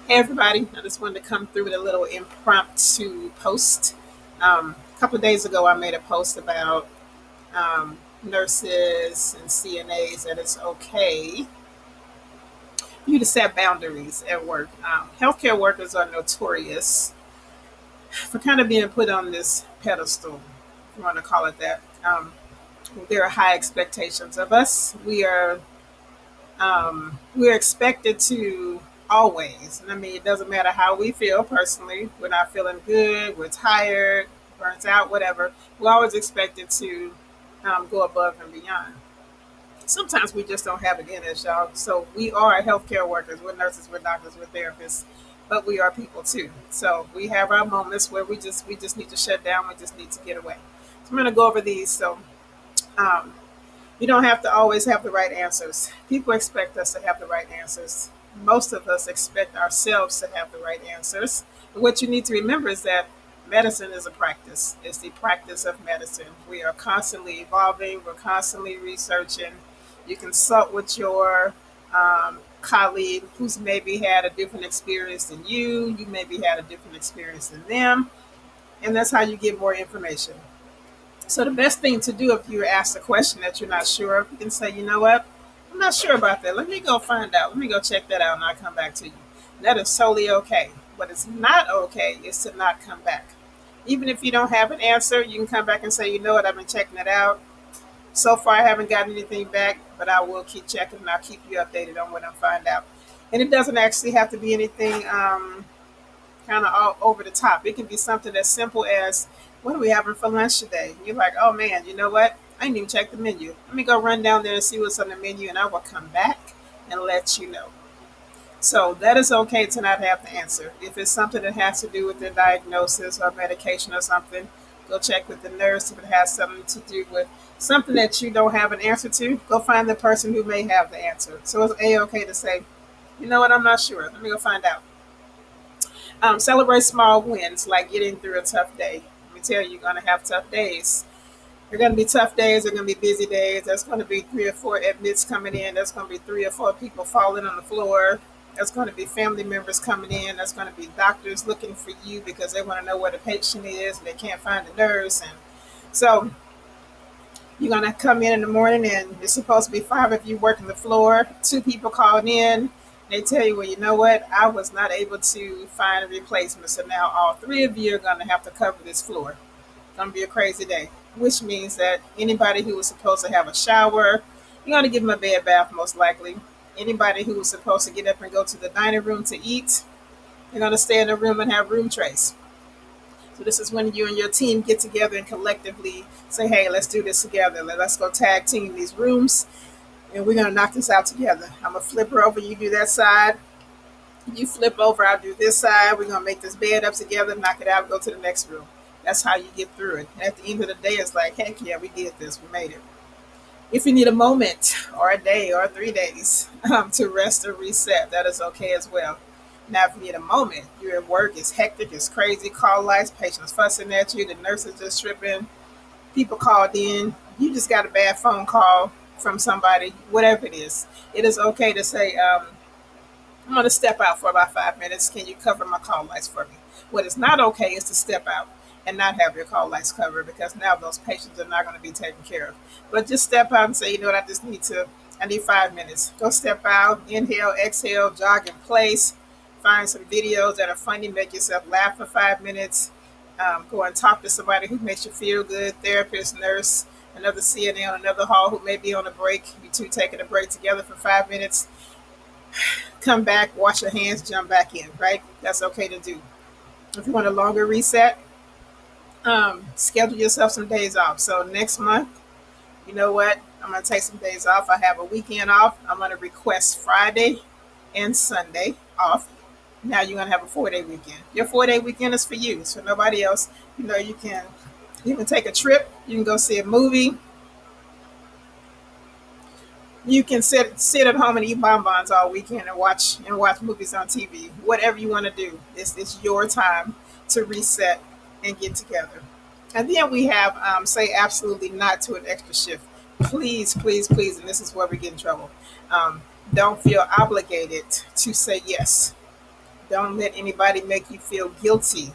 Hey everybody, I just wanted to come through with a little impromptu post. A couple of days ago, I made a post about nurses and CNAs that it's okay for you to set boundaries at work. Healthcare workers are notorious for kind of being put on this pedestal, if you want to call it that. There are high expectations of us. We're expected to always, and I mean, it doesn't matter how we feel personally. We're not feeling good. We're tired, burnt out, whatever. We're always expected to go above and beyond. Sometimes we just don't have it in us, y'all. So we are healthcare workers. We're nurses. We're doctors. We're therapists, but we are people too. So we have our moments where we just need to shut down. We just need to get away. So I'm going to go over these. So um, you don't have to always have the right answers. People expect us to have the right answers. Most of us expect ourselves to have the right answers. But what you need to remember is that medicine is a practice. It's the practice of medicine. We are constantly evolving, we're constantly researching. You consult with your colleague who's maybe had a different experience than you maybe had a different experience than them, and that's how you get more information. So the best thing to do if you're asked a question that you're not sure of, you can say, you know what, I'm not sure about that. Let me go find out. Let me go check that out and I'll come back to you. That is totally okay. What is not okay is to not come back. Even if you don't have an answer, you can come back and say, you know what, I've been checking it out. So far, I haven't gotten anything back, but I will keep checking and I'll keep you updated on what I find out. And it doesn't actually have to be anything kind of all over the top. It can be something as simple as, what are we having for lunch today? You're like, oh man, you know what? I didn't even check the menu. Let me go run down there and see what's on the menu, and I will come back and let you know. So that is okay to not have the answer. If it's something that has to do with the diagnosis or medication or something, go check with the nurse. If it has something to do with something that you don't have an answer to, go find the person who may have the answer. So it's okay to say, you know what, I'm not sure. Let me go find out. Celebrate small wins, like getting through a tough day. Let me tell you, you're going to have tough days. There are going to be tough days. There are going to be busy days. There's going to be 3 or 4 admits coming in. There's going to be 3 or 4 people falling on the floor. There's going to be family members coming in. There's going to be doctors looking for you because they want to know where the patient is and they can't find the nurse. And so you're going to come in the morning and it's supposed to be 5 of you working the floor. 2 people calling in. They tell you, well, you know what? I was not able to find a replacement. So now all 3 of you are going to have to cover this floor. It's going to be a crazy day, which means that anybody who was supposed to have a shower, you're going to give them a bed bath most likely. Anybody who was supposed to get up and go to the dining room to eat, you're going to stay in the room and have room trace. So this is when you and your team get together and collectively say, hey, let's do this together. Let's go tag team these rooms and we're going to knock this out together. I'm going to flip her over. You do that side. You flip over. I'll do this side. We're going to make this bed up together, knock it out, go to the next room. That's how you get through it. And at the end of the day, it's like, heck yeah, we did this. We made it. If you need a moment or a day or 3 days to rest or reset, that is okay as well. Now, if you need a moment, you're at work, it's hectic, it's crazy, call lights, patients fussing at you, the nurse is just tripping, people called in, you just got a bad phone call from somebody, whatever it is okay to say, I'm going to step out for about 5 minutes. Can you cover my call lights for me? What is not okay is to step out and not have your call lights covered because now those patients are not going to be taken care of. But just step out and say, you know what, I need 5 minutes. Go step out, inhale, exhale, jog in place, find some videos that are funny, make yourself laugh for 5 minutes. Go and talk to somebody who makes you feel good, therapist, nurse, another CNA on another hall who may be on a break. You two taking a break together for 5 minutes. Come back, wash your hands, jump back in, right? That's okay to do. If you want a longer reset, schedule yourself some days off. So next month, you know what? I'm going to take some days off. I have a weekend off. I'm going to request Friday and Sunday off. Now you're going to have a 4-day weekend. Your 4-day weekend is for you. It's for nobody else. You know, you can take a trip. You can go see a movie. You can sit at home and eat bonbons all weekend and watch movies on TV. Whatever you want to do, it's your time to reset and get together. And then we have say absolutely not to an extra shift. Please, please, please, and this is where we get in trouble. Don't feel obligated to say yes. Don't let anybody make you feel guilty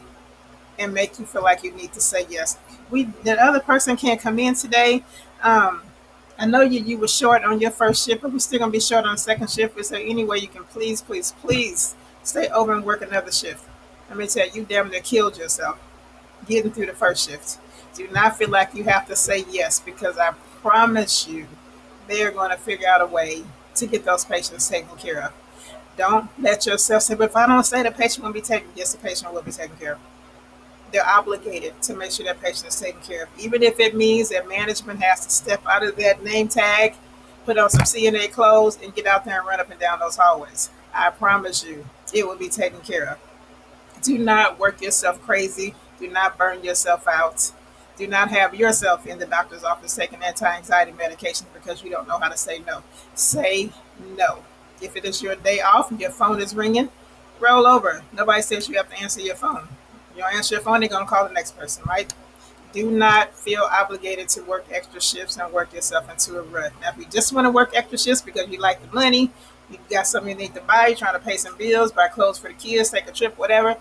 and make you feel like you need to say yes. The other person can't come in today. Um, I know you were short on your first shift, but we're still gonna be short on the second shift. Is there any way you can please stay over and work another shift? Let me tell you, you damn near killed yourself getting through the first shift. Do not feel like you have to say yes, because I promise you, they're going to figure out a way to get those patients taken care of. Don't let yourself say, but if I don't say, the patient will be taken. Yes, the patient will be taken care of. They're obligated to make sure that patient is taken care of, even if it means that management has to step out of that name tag, put on some CNA clothes, and get out there and run up and down those hallways. I promise you, it will be taken care of. Do not work yourself crazy. Do not burn yourself out. Do not have yourself in the doctor's office taking anti-anxiety medication because you don't know how to say no. Say no. If it is your day off and your phone is ringing, roll over. Nobody says you have to answer your phone. You don't answer your phone, they're going to call the next person, right? Do not feel obligated to work extra shifts and work yourself into a rut. Now, if you just want to work extra shifts because you like the money, you got something you need to buy, you're trying to pay some bills, buy clothes for the kids, take a trip, whatever,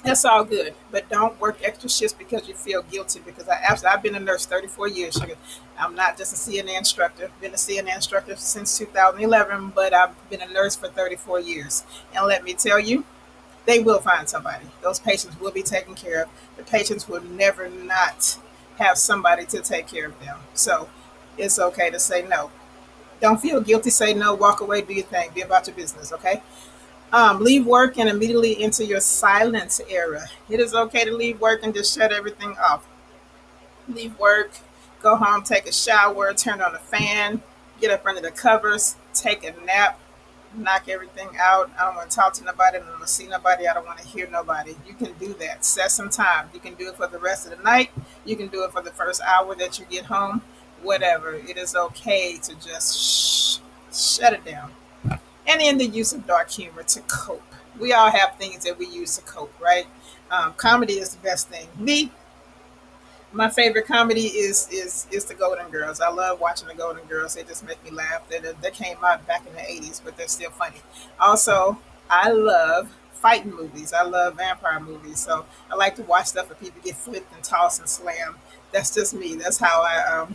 that's all good. But don't work extra shifts because you feel guilty. Because I've been a nurse 34 years. Sugar. I'm not just a CNA instructor. Been a CNA instructor since 2011, but I've been a nurse for 34 years. And let me tell you, they will find somebody. Those patients will be taken care of. The patients will never not have somebody to take care of them. So it's okay to say no. Don't feel guilty. Say no. Walk away. Do your thing. Be about your business. Okay. Leave work and immediately into your silence era. It is okay to leave work and just shut everything off. Leave work, go home, take a shower, turn on the fan, get up under the covers, take a nap, knock everything out. I don't want to talk to nobody. I don't want to see nobody. I don't want to hear nobody. You can do that. Set some time. You can do it for the rest of the night. You can do it for the first hour that you get home. Whatever. It is okay to just shut it down. And in the use of dark humor to cope. We all have things that we use to cope, right? Comedy is the best thing. My favorite comedy is the Golden Girls. I love watching the Golden Girls. They just make me laugh. They came out back in the 80s, but they're still funny. Also, I love fighting movies. I love vampire movies. So I like to watch stuff where people get flipped and tossed and slammed. That's just me. That's how I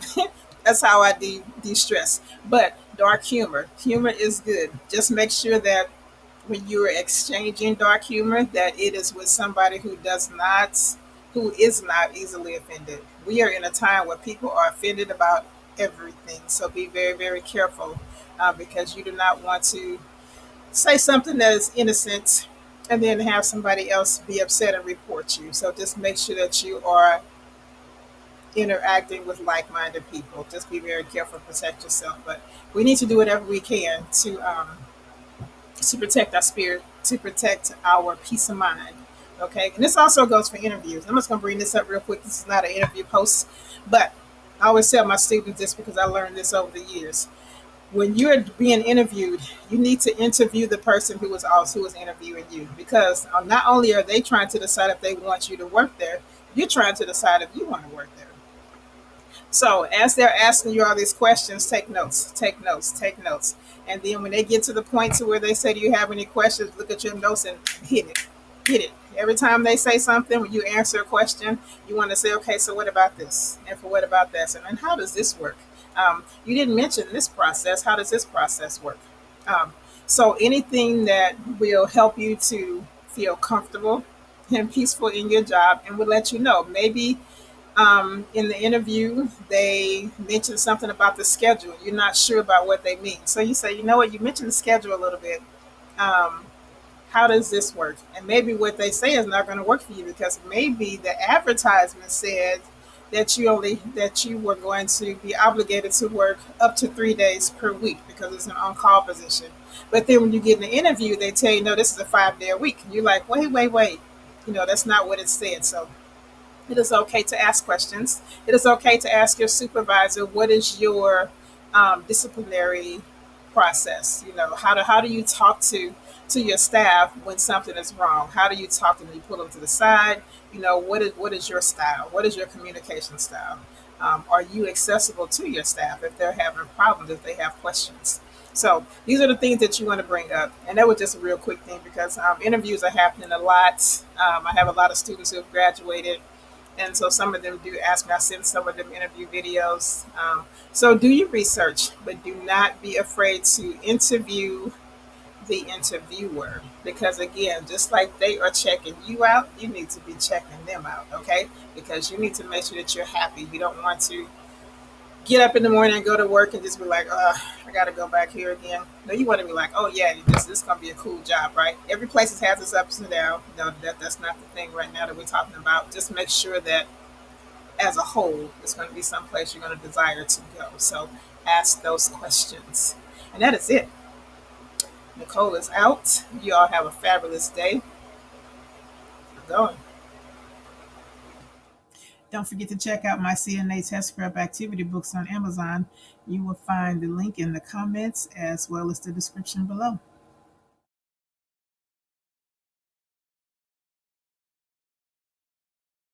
that's how I de-stress. But dark humor. Humor is good. Just make sure that when you're exchanging dark humor, that it is with somebody who is not easily offended. We are in a time where people are offended about everything. So be very, very careful, because you do not want to say something that is innocent and then have somebody else be upset and report you. So just make sure that you are interacting with like-minded people. Just be very careful, protect yourself. But we need to do whatever we can to protect our spirit, to protect our peace of mind. Okay, and this also goes for interviews. I'm just gonna bring this up real quick. This is not an interview post, but I always tell my students this because I learned this over the years. When you're being interviewed, you need to interview the person who was interviewing you, because not only are they trying to decide if they want you to work there, you're trying to decide if you want to work there. So as they're asking you all these questions, take notes, take notes, take notes. And then when they get to the point to where they say, do you have any questions? Look at your notes and hit it. Hit it. Every time they say something, when you answer a question, you want to say, okay, so what about this? And for what about this? And then how does this work? You didn't mention this process. How does this process work? So anything that will help you to feel comfortable and peaceful in your job, and will let you know. Maybe in the interview, they mentioned something about the schedule. You're not sure about what they mean. So you say, you know what, you mentioned the schedule a little bit. Um, how does this work? And maybe what they say is not going to work for you, because maybe the advertisement said that you were going to be obligated to work up to 3 days per week because it's an on-call position. But then when you get in the interview, they tell you, no, this is a 5 day a week. And you're like, wait. That's not what it said. So it is okay to ask questions. It is okay to ask your supervisor, what is your disciplinary process? How do you talk to your staff when something is wrong? How do you talk to them? You pull them to the side. What is your style? What is your communication style? Are you accessible to your staff if they're having problems, if they have questions? So these are the things that you want to bring up. And that was just a real quick thing because interviews are happening a lot. I have a lot of students who have graduated. And so some of them do ask me. I send some of them interview videos. So do your research, but do not be afraid to interview the interviewer, because again, just like they are checking you out, you need to be checking them out. Okay, because you need to make sure that you're happy. You don't want to get up in the morning and go to work and just be like, I got to go back here again. No, you want to be like, oh yeah, this is gonna be a cool job, right? Every place has its ups and downs. No, that's not the thing right now that we're talking about. Just make sure that as a whole, it's going to be someplace you're going to desire to go. So ask those questions, and that is it. Nicole is out. You all have a fabulous day. I'm going. Don't forget to check out my CNA test prep activity books on Amazon. You will find the link in the comments as well as the description below.